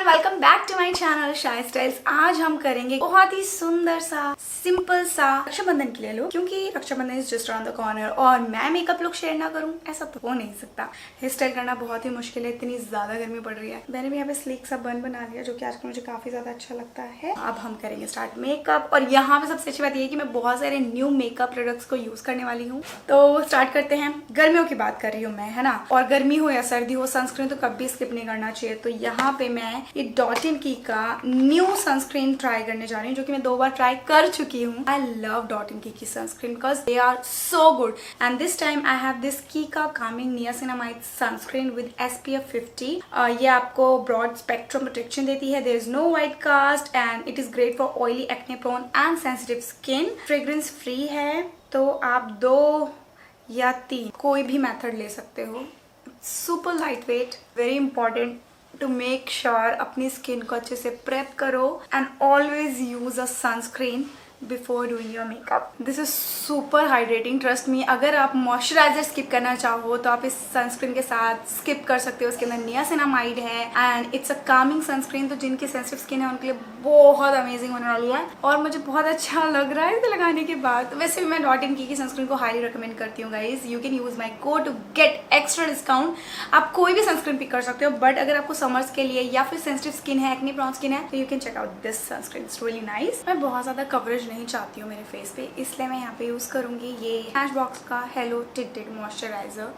Welcome back to my channel Shy Styles. आज हम करेंगे बहुत ही सुंदर सा सिंपल सा रक्षाबंधन के लिए लुक, क्योंकि Rakshabandhan is just around the corner और मैं मेकअप लुक शेयर ना करूं ऐसा तो हो नहीं सकता। हेयर स्टाइल करना बहुत ही मुश्किल है, इतनी ज्यादा गर्मी पड़ रही है। मैंने भी यहाँ पे स्लीक सा बन बना लिया जो कि आजकल मुझे काफी ज्यादा अच्छा लगता है। अब हम करेंगे स्टार्ट मेकअप और यहाँ पे सबसे अच्छी बात यह है कि मैं बहुत सारे न्यू मेकअप प्रोडक्ट्स को यूज करने वाली हूँ। तो स्टार्ट करते हैं। गर्मियों की बात कर रही हूँ मैं, है ना, और गर्मी हो या सर्दी हो सनस्क्रीन तो कभी स्किप नहीं करना चाहिए। तो यहाँ पे मैं ये डॉट इन की का न्यू सनस्क्रीन ट्राई करने जा रही हूँ, जो कि मैं 2 बार ट्राई कर चुकी हूँ। आई लव डॉट इन की sunscreen because they are so good and this time I have this कीका coming niacinamide sunscreen with SPF 50। ये आपको ब्रॉड स्पेक्ट्रम प्रोटेक्शन देती है। There is no white cast and it is great for oily, acne prone and sensitive skin. Fragrance free है, तो आप 2 या 3 कोई भी मेथड ले सकते हो। Super light weight, very important to make sure अपनी स्किन को अच्छे से प्रेप करो and always use a sunscreen before doing your makeup. This is super hydrating, trust me. अगर आप मॉइस्चराइजर स्किप करना चाहो तो आप इस सनस्क्रीन के साथ स्किप कर सकते हो। इसके अंदर नियासिनामाइड है and it's a Kameng sunscreen, तो जिनकी सेंसिटिव स्किन है उनके लिए बहुत अमेजिंग होने वाली है और मुझे बहुत अच्छा लग रहा है इसे लगाने के बाद। वैसे भी मैं डॉट इन की सनस्क्रीन को हाईली रिकमेंड करती हूँ guys. You can use my code to get extra discount. आप कोई भी सनस्क्रीन पिक कर सकते हो, बट अगर आपको समर्स के लिए या फिर सेंसिटिव स्किन है, एक्ने प्रोन स्किन है, तो you can check out this sunscreen, it's really nice. मैं बहुत ज्यादा कवरेज नहीं चाहती हूँ मेरे फेस पे, इसलिए मैं यहाँ पे यूज करूंगी ये Smashbox का hello tinted moisturiser.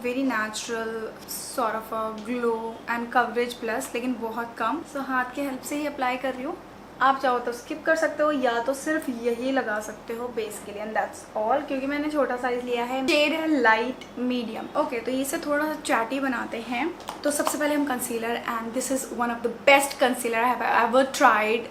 Very natural sort of a glow and coverage plus, लेकिन बहुत कम। सो हाथ के हेल्प से ही अप्लाई कर रही हूँ। आप चाहो तो स्किप कर सकते हो या तो सिर्फ यही लगा सकते हो बेस के लिए एंड दैट्स ऑल। क्योंकि मैंने छोटा साइज लिया है, शेड है लाइट मीडियम। ओके, तो इसे थोड़ा सा चैटी बनाते हैं। तो सबसे पहले हम concealer, and this is one of the best concealer I have ever tried,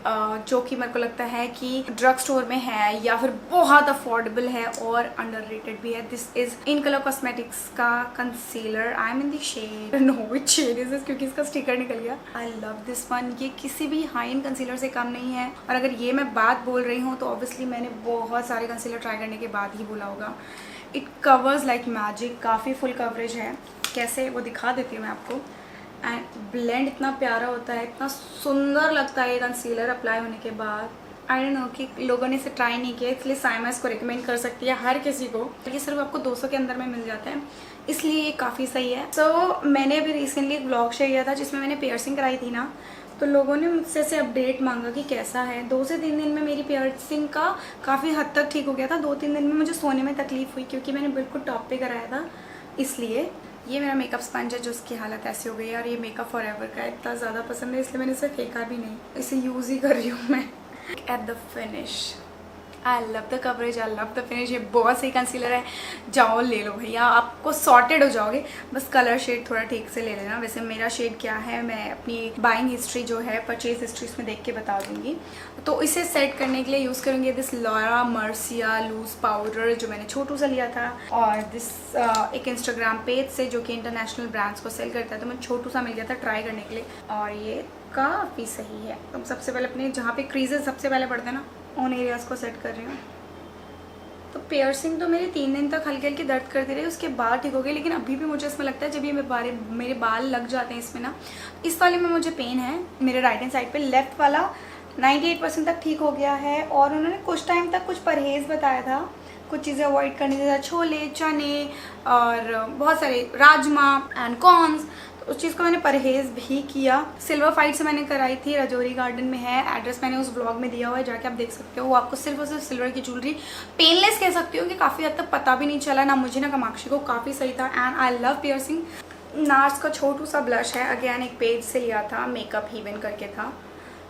जो कि मेरे को लगता है कि ड्रग स्टोर में है या फिर बहुत अफोर्डेबल है और अंडररेटेड भी है। This is in colour cosmetics का concealer. I am in the shade, no which shade is this, क्योंकि इसका स्टिकर निकल गया। I love this one. ये किसी भी हाई एंड कंसीलर से कम नहीं है। और अगर ये मैं बात बोल रही हूँ तो ऑब्वियसली मैंने बहुत सारे कंसीलर ट्राई करने के बाद ही बोला होगा। इट कवर्स लाइक मैजिक, काफ़ी फुल कवरेज है। कैसे वो दिखा देती हूँ मैं आपको। एंड ब्लेंड इतना प्यारा होता है, इतना सुंदर लगता है ये कंसीलर अप्लाई होने के बाद। आई डोंट नो कि लोगों ने इसे ट्राई नहीं किया, इसलिए साइमा इसको रिकमेंड कर सकती है हर किसी को। ये सिर्फ आपको 200 के अंदर में मिल जाता है, इसलिए ये काफ़ी सही है। सो मैंने अभी रिसेंटली एक ब्लॉग शेयर किया था जिसमें मैंने पियर्सिंग कराई थी ना, तो लोगों ने मुझसे से अपडेट मांगा कि कैसा है। 2 से 3 दिन में मेरी पियर्सिंग का काफ़ी हद तक ठीक हो गया था। 2-3 दिन में मुझे सोने में तकलीफ हुई क्योंकि मैंने बिल्कुल टॉप पे कराया था। इसलिए ये मेरा मेकअप स्पंज है जो उसकी हालत ऐसी हो गई है, और ये मेकअप फॉरएवर का इतना ज़्यादा पसंद है इसलिए मैंने इसे फेंका भी नहीं, इसे यूज़ ही कर रही हूँ मैं। At the finish, I love the coverage, I love the finish. ये बहुत सही कंसीलर है, जाओ ले लो भैया, आपको सॉर्टेड हो जाओगे। बस कलर शेड थोड़ा ठीक से ले लेना। वैसे मेरा शेड क्या है मैं अपनी बाइंग हिस्ट्री जो है, परचेज हिस्ट्री, इसमें देख के बता दूंगी। तो इसे सेट करने के लिए यूज़ करूँगी this Laura Mercier loose powder जो मैंने छोटू सा लिया था, और दिस एक इंस्टाग्राम पेज से जो कि इंटरनेशनल ब्रांड्स को सेल करता है, तो मैं छोटू सा मिल गया था ट्राई करने के लिए और ये काफ़ी सही है। तो सबसे पहले अपने जहाँ पे क्रीजेस सबसे पहले पड़ते हैं ना, उन एरियाज को सेट कर रही हूँ। तो पियर्सिंग तो मेरी 3 दिन तक हल्की हल्की दर्द करती रही, उसके बाद ठीक हो गई। लेकिन अभी भी मुझे इसमें लगता है जब ये मेरे बाल लग जाते हैं इसमें ना, इस वाले में मुझे पेन है मेरे राइट हैंड साइड पे। लेफ्ट वाला 98% तक ठीक हो गया है। और उन्होंने कुछ टाइम तक कुछ परहेज़ बताया था, कुछ चीज़ें अवॉइड करनी थी, छोले चने और बहुत सारे राजमा एंड कॉर्न्स। उस चीज़ को मैंने परहेज़ भी किया। सिल्वर फाइट से मैंने कराई थी, रजौरी गार्डन में है। एड्रेस मैंने उस ब्लॉग में दिया हुआ है, जाके आप देख सकते हो। वो आपको सिर्फ और सिर्फ सिल्वर की ज्वेलरी, पेनलेस कह सकती हो कि काफ़ी हद तक पता भी नहीं चला ना मुझे ना कामाक्षी को, काफ़ी सही था। And I love piercing. Nurse का छोटू सा ब्लश है, अगेन एक पेज से लिया था, मेकअप हीवन करके था।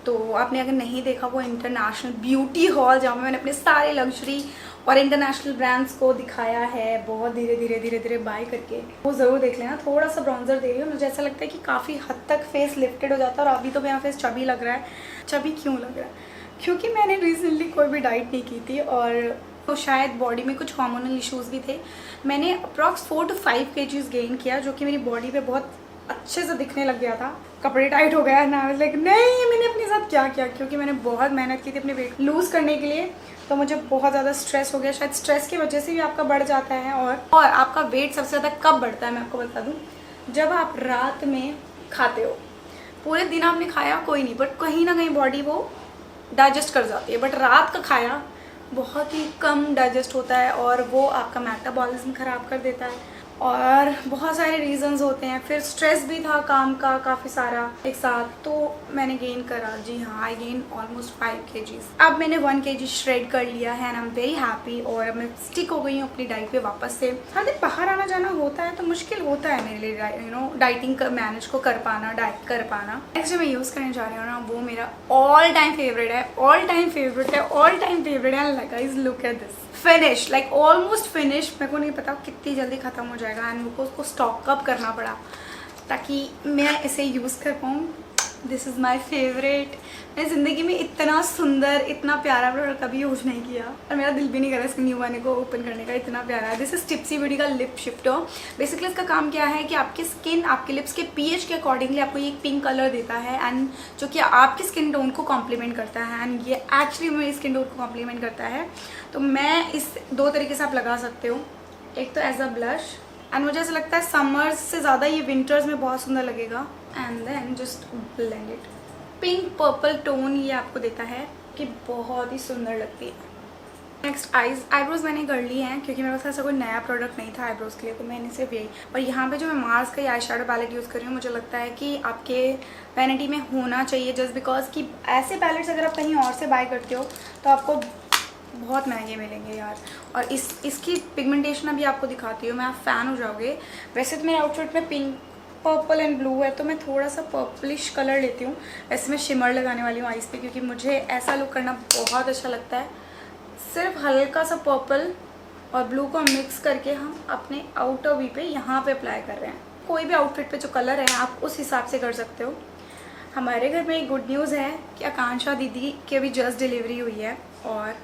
तो आपने अगर नहीं देखा, वो इंटरनेशनल ब्यूटी हॉल जहाँ मैंने अपने सारे लग्जरी और इंटरनेशनल ब्रांड्स को दिखाया है, बहुत धीरे धीरे बाय करके, वो ज़रूर देख लेना। थोड़ा सा ब्राउन्जर दे रही हूँ, मुझे ऐसा लगता है कि काफ़ी हद तक फेस लिफ्टेड हो जाता है। और अभी तो मेरा फेस चबी लग रहा है। चबी क्यों लग रहा है? क्योंकि मैंने रिसेंटली कोई भी डाइट नहीं की थी और तो शायद बॉडी में कुछ हार्मोनल इश्यूज़ भी थे। मैंने अप्रॉक्स 4 to 5 kgs गेन किया, जो कि मेरी बॉडी पे बहुत अच्छे से दिखने लग गया था। कपड़े टाइट हो गया ना, लाइक नहीं, मैंने अपने साथ क्या किया, क्योंकि मैंने बहुत मेहनत की थी अपने वेट लूज़ करने के लिए। तो मुझे बहुत ज़्यादा स्ट्रेस हो गया, शायद स्ट्रेस की वजह से भी आपका बढ़ जाता है। और आपका वेट सबसे ज़्यादा कब बढ़ता है मैं आपको बता दूँ, जब आप रात में खाते हो, पूरे दिन आपने खाया कोई नहीं, बट कहीं ना कहीं बॉडी वो डाइजेस्ट कर जाती है, बट रात का खाया बहुत ही कम डाइजेस्ट होता है और वो आपका मेटाबॉलिज्म ख़राब कर देता है। और बहुत सारे रीजंस होते हैं। फिर स्ट्रेस भी था काम का काफ़ी सारा एक साथ, तो मैंने गेन करा। जी हाँ, आई गेन ऑलमोस्ट 5 kgs। अब मैंने 1 kg श्रेड कर लिया है and I am very happy. और अब मैं स्टिक हो गई हूँ अपनी डाइट पे वापस से। हर दिन बाहर आना जाना होता है तो मुश्किल होता है मेरे लिए डाइटिंग मैनेज को कर पाना, डाइट कर पाना। नेक्स्ट जो मैं यूज़ करने जा रही हूँ ना, वो मेरा ऑल टाइम फेवरेट है, ऑल टाइम फेवरेट है, ऑल टाइम फेवरेट है। Guys look at this, finish, like almost finish. मेरे को नहीं पता कितनी जल्दी ख़त्म हो जाएगा एंड मेरे को उसको स्टॉक अप करना पड़ा ताकि मैं इसे यूज़ कर पाऊँ। This is my favourite. मैंने ज़िंदगी में इतना सुंदर, इतना प्यारा प्रोडक्ट कभी यूज़ नहीं किया और मेरा दिल भी नहीं कर रहा इसके न्यू वाने को ओपन करने का, इतना प्यारा है। दिस इज टिप्सी ब्यूटी का लिप शिफ्टर। बेसिकली इसका काम क्या है कि आपकी स्किन, आपके लिप्स के पीएच के अकॉर्डिंगली आपको ये एक पिंक कलर देता है एंड जो कि आपकी स्किन टोन को कॉम्प्लीमेंट करता है एंड ये एक्चुअली मेरी स्किन टोन को कॉम्प्लीमेंट करता है। तो मैं इस 2 तरीके से आप लगा सकते हो, एक तो एज अ ब्लश एंड मुझे ऐसा लगता है समर्स से ज़्यादा ये विंटर्स में बहुत सुंदर लगेगा। And then just blend it. Pink purple tone ये आपको देता है कि बहुत ही सुंदर लगती है। नेक्स्ट आईब्रोज मैंने कर ली हैं क्योंकि मेरे पास ऐसा कोई नया प्रोडक्ट नहीं था आईब्रोज के लिए, तो मैंने सिर्फ यही। और यहाँ पे जो मैं मार्स का आई शेडो पैलेट यूज़ कर रही हूँ, मुझे लगता है कि आपके वैनिटी में होना चाहिए, जस्ट बिकॉज कि ऐसे पैलेट्स अगर आप कहीं और से बाय करते हो तो आपको बहुत महंगे मिलेंगे यार। और इसकी पिगमेंटेशन अभी आपको दिखाती हूँ मैं, आप फ़ैन हो जाओगे। वैसे तो मेरे आउटफिट में पिंक, पर्पल एंड ब्लू है, तो मैं थोड़ा सा पर्पलिश कलर लेती हूँ। वैसे मैं शिमर लगाने वाली हूँ आईज पे क्योंकि मुझे ऐसा लुक करना बहुत अच्छा लगता है। सिर्फ हल्का सा पर्पल और ब्लू को मिक्स करके हम अपने आउटर वी पे यहाँ पे अप्लाई कर रहे हैं। कोई भी आउटफिट पे जो कलर है आप उस हिसाब से कर सकते हो। हमारे घर में एक गुड न्यूज़ है कि आकांक्षा दीदी की अभी जस्ट डिलीवरी हुई है और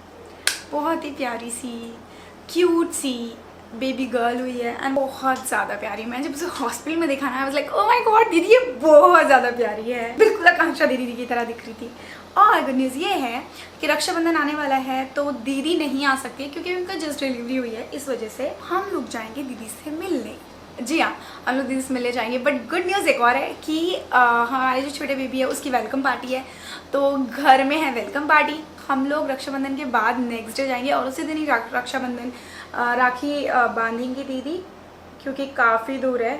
बहुत ही प्यारी सी क्यूट सी बेबी गर्ल हुई है एंड बहुत ज़्यादा प्यारी। मैं जब उसे हॉस्पिटल में देखा ना, I was like oh my God दीदी ये बहुत ज़्यादा प्यारी है, बिल्कुल आकांक्षा दीदी की तरह दिख रही थी। और गुड न्यूज़ ये है कि रक्षाबंधन आने वाला है तो दीदी नहीं आ सकती क्योंकि उनका जस्ट डिलीवरी हुई है, इस वजह से हम लोग जाएंगे दीदी से मिलने। जी हाँ, हम लोग दीदी से मिलने जाएंगे। बट गुड न्यूज़ एक और है कि हमारे जो छोटे बेबी है उसकी वेलकम पार्टी है, तो घर में है वेलकम पार्टी। हम लोग रक्षाबंधन के बाद नेक्स्ट डे जाएंगे और उसी दिन ही रक्षाबंधन राखी बांधेंगी दीदी, क्योंकि काफ़ी दूर है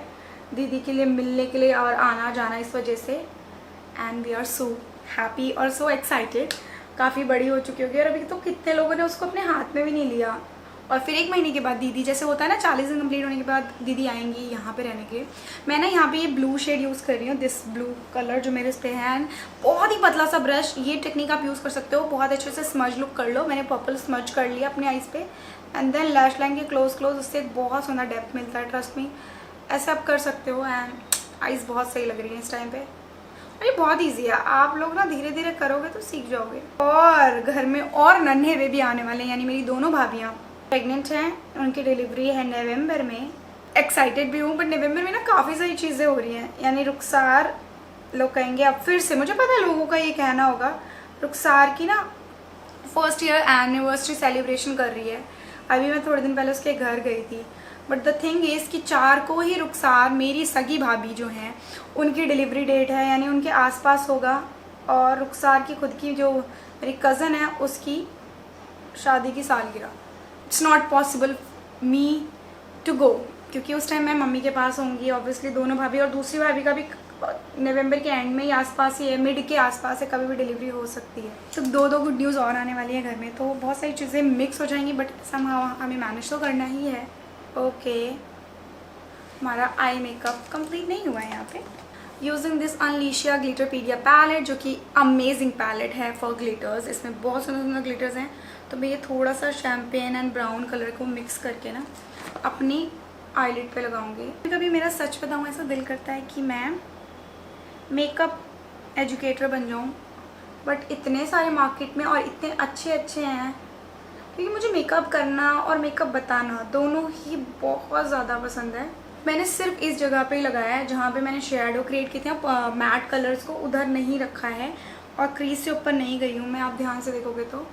दीदी के लिए मिलने के लिए और आना जाना, इस वजह से। And we are so happy और सो एक्साइटेड। काफ़ी बड़ी हो चुकी होगी और अभी तो कितने लोगों ने उसको अपने हाथ में भी नहीं लिया। और फिर 1 महीने के बाद दीदी, जैसे होता है ना 40 दिन कंप्लीट होने के बाद दीदी आएंगी यहाँ पे रहने के लिए। मैं ना यहाँ पे ये ब्लू शेड यूज़ कर रही हूँ, दिस ब्लू कलर जो मेरे इस पे है। एंड बहुत ही पतला सा ब्रश, ये टेक्निक आप यूज़ कर सकते हो, बहुत अच्छे से स्मज लुक कर लो। मैंने पर्पल स्मज कर लिया अपने आईज पे एंड देन लैश लाइन के क्लोज उससे बहुत सोना डेप्थ मिलता है, ट्रस्ट मी। ऐसे आप कर सकते हो एंड आईज बहुत सही लग रही है इस टाइम पे। और ये बहुत ईजी है, आप लोग ना धीरे धीरे करोगे तो सीख जाओगे। और घर में और नन्हे बेबी आने वाले हैं, यानी मेरी दोनों भाभियाँ प्रेग्नेंट हैं, उनकी डिलीवरी है नवंबर में। एक्साइटेड भी हूँ, बट नवंबर में ना काफ़ी सारी चीज़ें हो रही हैं। यानी रुखसार, लोग कहेंगे अब फिर से, मुझे पता है लोगों का ये कहना होगा, रुखसार की ना 1st ईयर एनिवर्सरी सेलिब्रेशन कर रही है। अभी मैं थोड़े दिन पहले उसके घर गई थी। बट द थिंग इज़ कि 4 को ही रुखसार, मेरी सगी भाभी जो हैं, उनकी डिलीवरी डेट है, यानी उनके आसपास होगा। और रुखसार की खुद की जो मेरी कज़न है उसकी शादी की सालगिरह। It's not possible me to go क्योंकि उस टाइम मैं मम्मी के पास होंगी ऑब्वियसली, दोनों भाभी। और दूसरी भाभी का भी नवंबर के एंड में ही आसपास ही है, मिड के आसपास है, कभी भी डिलीवरी हो सकती है। तो 2 गुड न्यूज़ और आने वाली है घर में, तो बहुत सारी चीज़ें मिक्स हो जाएंगी, बट समहाउ हमें मैनेज तो करना ही है। ओके, हमारा आई मेकअप कंप्लीट नहीं हुआ है यहाँ पे। यूजिंग दिस अनलीशिया ग्लिटरपीडिया पैलेट, जो कि अमेजिंग पैलेट है फॉर ग्लिटर्स। इसमें बहुत सुंदर सुंदर ग्लिटर्स हैं। तो मैं ये थोड़ा सा शैम्पेन एंड ब्राउन कलर को मिक्स करके ना अपनी आईलिड पे लगाऊंगी। कभी मेरा सच बताऊँ, ऐसा दिल करता है कि मैं मेकअप एजुकेटर बन जाऊँ, बट इतने सारे मार्केट में और इतने अच्छे अच्छे हैं, क्योंकि मुझे मेकअप करना और मेकअप बताना दोनों ही बहुत ज़्यादा पसंद है। मैंने सिर्फ इस जगह पे ही लगाया है जहाँ पे मैंने शेडो क्रिएट किए थे, मैट कलर्स को उधर नहीं रखा है और क्रीज से ऊपर नहीं गई हूँ मैं, आप ध्यान से देखोगे तो।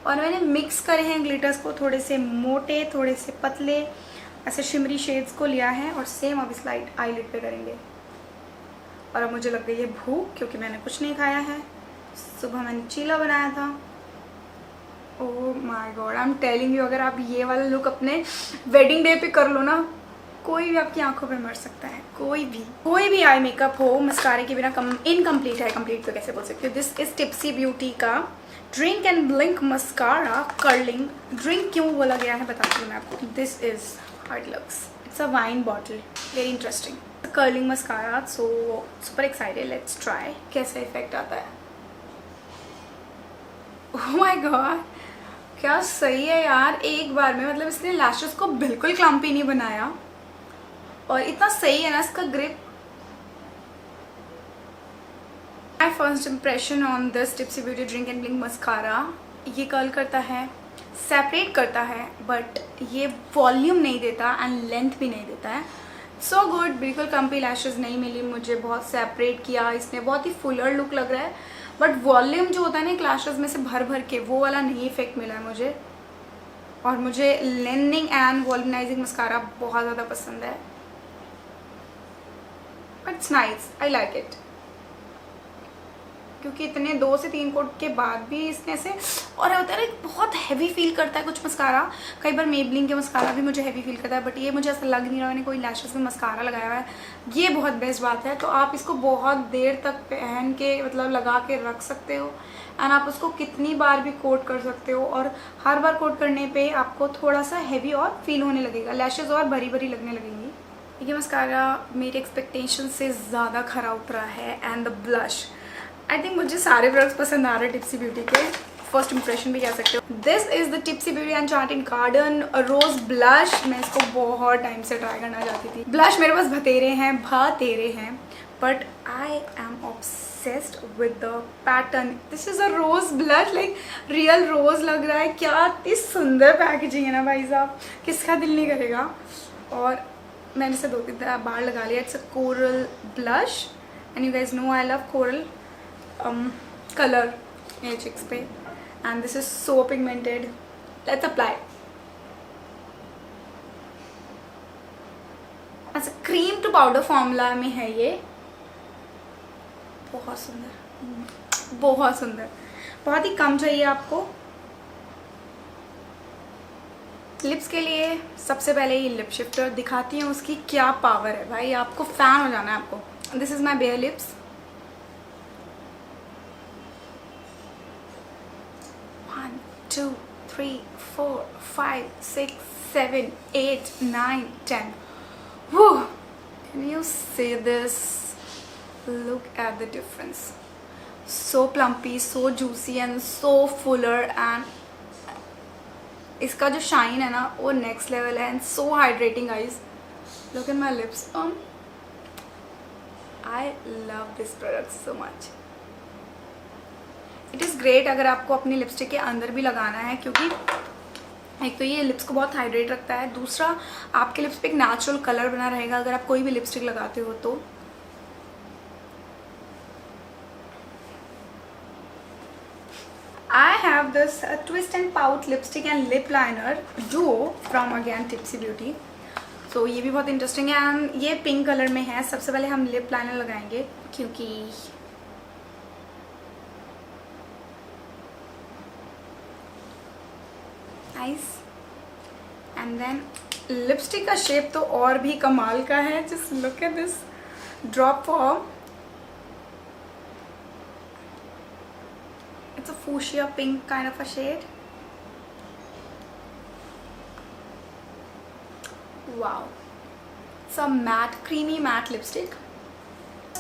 और मैंने मिक्स करे हैं ग्लिटर्स को, थोड़े से मोटे, थोड़े से पतले, ऐसे शिमरी शेड्स को लिया है और सेम अब इस लाइट आईलिड पे करेंगे। और अब मुझे लग गई है भूख क्योंकि मैंने कुछ नहीं खाया है। सुबह मैंने चीला बनाया था। Oh my God, I am telling you, अगर आप ये वाला लुक अपने वेडिंग डे पे कर लो ना, कोई भी आपकी आंखों पे मर सकता है। कोई भी आई मेकअप हो मस्कारे के बिना इनकम्प्लीट है। कंप्लीट तो कैसे बोल सकते हो। दिस इज टिप्सी ब्यूटी का drink and blink mascara curling. Drink क्यों बोला गया है बताती हूँ मैं आपको। This is how it looks. It's a wine bottle, very interesting. Curling mascara, so super excited, let's try कैसा इफेक्ट आता है। ओह माय गॉड, क्या सही है यार। एक बार में मतलब इसने लैशेस को बिल्कुल क्लम्पी नहीं बनाया और इतना सही है ना इसका grip. My first impression on this tipsy beauty drink and blink mascara, ये कर्ल करता है, सेपरेट करता है, बट ये वॉल्यूम नहीं देता एंड लेंथ भी नहीं देता है। सो गुड, बिल्कुल क्लम्पी लैशेस नहीं मिली मुझे, बहुत सेपरेट किया इसने, बहुत ही फुलर लुक लग रहा है। बट वॉल्यूम जो होता है ना लैशेस में से भर भर के, वो वाला नहीं इफेक्ट मिला है मुझे। और मुझे लेंनिंग एंड वॉल्यूमनाइजिंग मस्कारा बहुत ज़्यादा पसंद है। It's nice, I like it. क्योंकि इतने 2 से 3 कोट के बाद भी इसने से, और होता है ना बहुत हैवी फील करता है कुछ मस्कारा। कई बार मेबलिन के मस्कारा भी मुझे हैवी फील करता है, बट ये मुझे ऐसा लग नहीं रहा मैंने कोई लैशेस में मस्कारा लगाया हुआ है। ये बहुत बेस्ट बात है। तो आप इसको बहुत देर तक पहन के मतलब लगा के रख सकते हो एंड आप उसको कितनी बार भी कोट कर सकते हो। और हर बार कोट करने पे आपको थोड़ा सा हैवी और फील होने लगेगा, लैशेस और भरी भरी लगने लगेंगी। ये मस्कारा मेरे एक्सपेक्टेशन से ज़्यादा खरा उतरा है। And the blush, I think मुझे सारे प्रोडक्ट्स पसंद आ रहे हैं टिप्सी ब्यूटी के। फर्स्ट इंप्रेशन भी कह सकते हो। This is the Tipsy Beauty enchanted garden rose blush. मैं इसको बहुत टाइम से ट्राई करना चाहती थी। ब्लश मेरे पास भतेरे हैं but I am obsessed with the pattern. This is a rose blush, like real rose लग रहा है। क्या इतनी सुंदर पैकेजिंग है ना भाई साहब, किसका दिल नहीं करेगा। और मैंने इसे 2-3 बार लगा लिया। It's a coral blush and you guys know I love coral colour मेरे चिक्स पे। And this is so pigmented. Let's apply. अच्छा, क्रीम टू पाउडर फॉर्मूला में है ये। बहुत सुंदर, बहुत सुंदर। बहुत ही कम चाहिए आपको। लिप्स के लिए सबसे पहले ये लिप शिफ्टर दिखाती हूँ, उसकी क्या पावर है भाई, आपको फैन हो जाना है आपको। This is my bare lips. One, 2, 3, 4, 5, 6, 7, 8, 9, 10. Whew! Can you see this? Look at the difference. So plumpy, so juicy and so fuller, and इसका जो शाइन है ना वो नेक्स्ट लेवल है and so hydrating guys. Look at my lips. I love this product so much. It is great अगर आपको अपनी lipstick के अंदर भी लगाना है, क्योंकि एक तो ये लिप्स को बहुत हाइड्रेट रखता है, दूसरा आपके लिप्स पे एक नेचुरल कलर बना रहेगा अगर आप कोई भी लिपस्टिक लगाते हो तो। I have this twist and pout lipstick and lip liner duo from again Tipsy Beauty. So ये भी बहुत इंटरेस्टिंग है एंड ये पिंक कलर में है। सबसे पहले हम लिप लाइनर लगाएंगे क्योंकि नाइस। एंड देन लिपस्टिक का शेप तो और भी कमाल का है। Just look at this drop form. It's a fuchsia pink kind of a shade. Wow. It's a matte, creamy matte lipstick.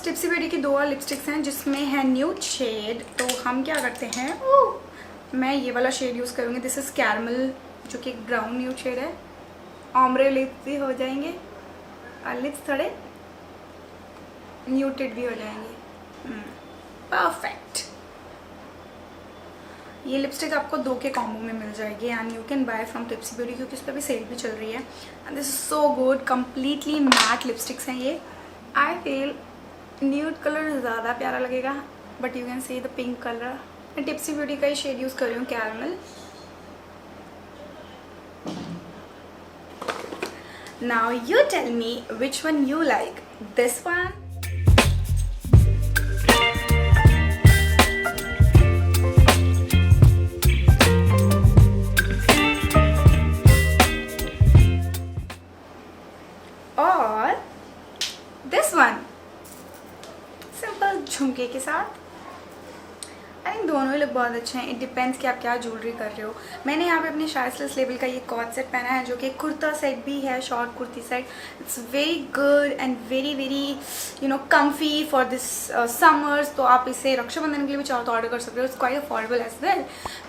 Tipsy beauty की 2 और लिपस्टिक्स हैं जिसमें है न्यूड शेड। तो हम क्या करते हैं, मैं ये वाला शेड यूज़ करूँगी। दिस इज़ कैरमल, जो कि एक ब्राउन न्यूड शेड है। ऑम्ब्रे लिप्स भी हो जाएंगे और लिप्स थोड़े न्यूटेड भी हो जाएंगे। परफेक्ट। ये लिपस्टिक आपको 2 के कॉम्बो में मिल जाएगी and you can buy from Tipsy beauty, क्योंकि इस पर भी सेल भी चल रही है। And this is so good. Completely matte lipsticks हैं ये। आई फील न्यूड कलर ज़्यादा प्यारा लगेगा, but you can see the pink colour. मैं टिप्सी ब्यूटी का ही शेड यूज़ कर रही हूँ, caramel. Now you tell me which one you like. This one? और this one? सिंपल झुमके के साथ। आई थिंक दोनों ही लुक बहुत अच्छे हैं। इट डिपेंड्स कि आप क्या ज्वेलरी कर रहे हो। मैंने यहाँ पे अपने शाइस्टलेस लेवल का ये कॉर्ड सेट पहना है जो कि कुर्ता सेट भी है, short kurti set. It's very good and very you know comfy for this summers. तो आप इसे रक्षाबंधन के लिए भी चाहो तो ऑर्डर कर सकते हो। It's quite affordable as well.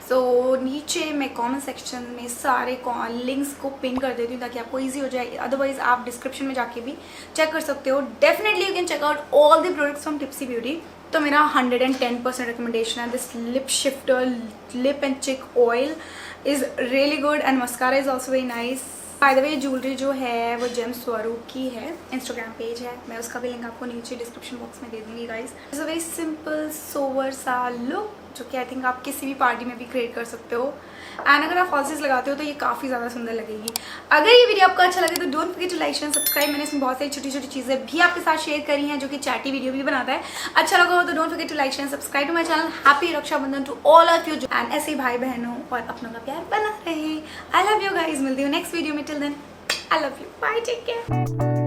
So नीचे मैं कमेंट सेक्शन में सारे लिंक्स को पिन कर देती हूँ ताकि आपको ईजी हो जाए। अदरवाइज आप डिस्क्रिप्शन में जाके भी चेक कर सकते हो। Definitely you can check out all the products from Tipsy Beauty. तो मेरा 110% रिकमेंडेशन है। This lip shifter lip and cheek oil is really good and mascara is also very nice. By the way jewellery जो है वो GeM स्वरूप की है, Instagram page है, मैं उसका भी लिंक आपको नीचे डिस्क्रिप्शन बॉक्स में दे दूँगी guys. It's a very simple sober सा लुक जो कि आई थिंक आप किसी भी पार्टी में भी क्रिएट कर सकते हो। एंड अगर आप फॉल्सेस लगाते हो तो ये काफ़ी ज़्यादा सुंदर लगेगी। अगर ये वीडियो आपको अच्छा लगे तो don't forget to like share subscribe. मैंने इसमें बहुत सारी छोटी छोटी चीज़ें भी आपके साथ शेयर करी हैं जो कि चैटी वीडियो भी बनाता है। अच्छा लगा हो तो don't forget to like share subscribe to my channel. Happy Rakshabandhan to all of you and ऐसे ही भाई बहनों और अपनों का प्यार बना रहे। I love you guys. मिलती हूँ नेक्स्ट वीडियो में। Till then I love you. Bye, take care.